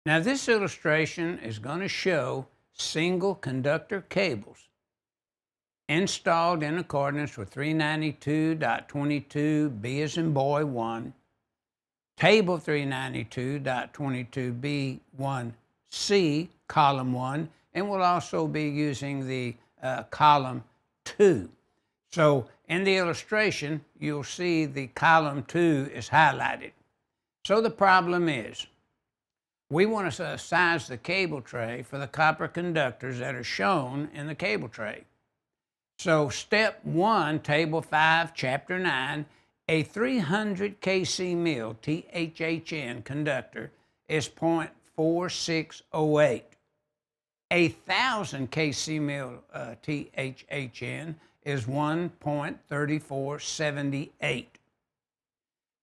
Now this illustration is going to show single conductor cables installed in accordance with 392.22B as in boy 1, table 392.22B1C, column 1, and we'll also be using the column 2. So in the illustration, you'll see the column 2 is highlighted. So the problem is, we want to size the cable tray for the copper conductors that are shown in the cable tray. So step 1, table 5, chapter 9, a 300 kc mil THHN conductor is 0.4608. A 1000 kc mil THHN is 1.3478.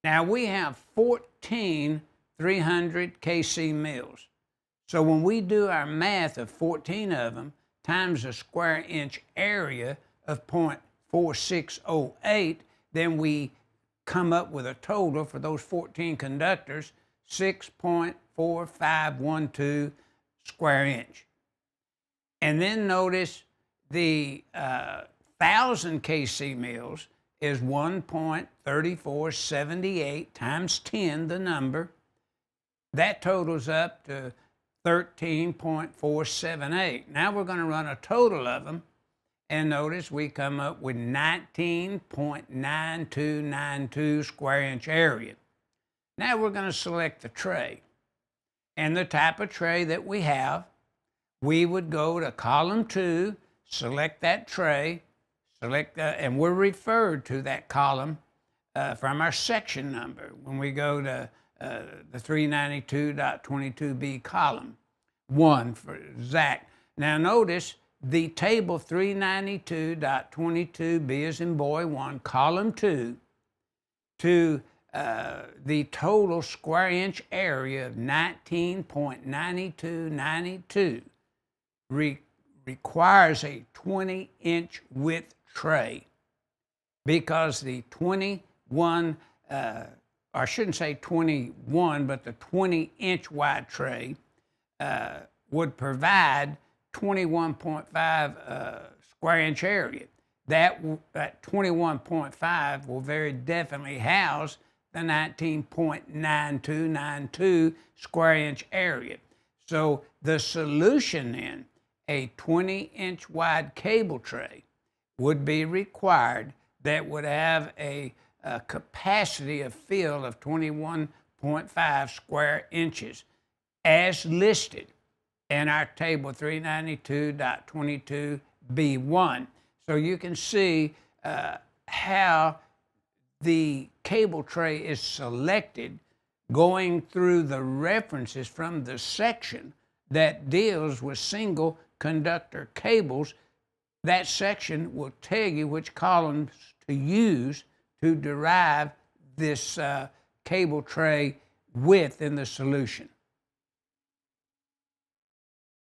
Now we have 14 300 kc mils. So when we do our math of 14 of them times a square inch area of 0.4608, then we come up with a total for those 14 conductors, 6.4512 square inch. And then notice the 1000 kc mils is 1.3478 times 10, the number. That totals up to 13.478. Now we're going to run a total of them, and notice we come up with 19.9292 square inch area. Now we're going to select the tray. And the type of tray that we have, we would go to column 2, select that tray, and we're referred to that column from our section number when we go to the 392.22B column 1 for exact. Now notice the table 392.22B as in boy 1, column 2, to the total square inch area of 19.9292 requires a 20-inch width tray, because the 21, or I shouldn't say 21, but the 20-inch wide tray would provide 21.5 square inch area. That 21.5 will very definitely house the 19.9292 square inch area. So the solution then, a 20-inch wide cable tray, would be required that would have a capacity of fill of 21.5 square inches as listed in our table 392.22B1. So you can see how the cable tray is selected going through the references from the section that deals with single conductor cables. That section will tell you which columns to use to derive this cable tray width in the solution.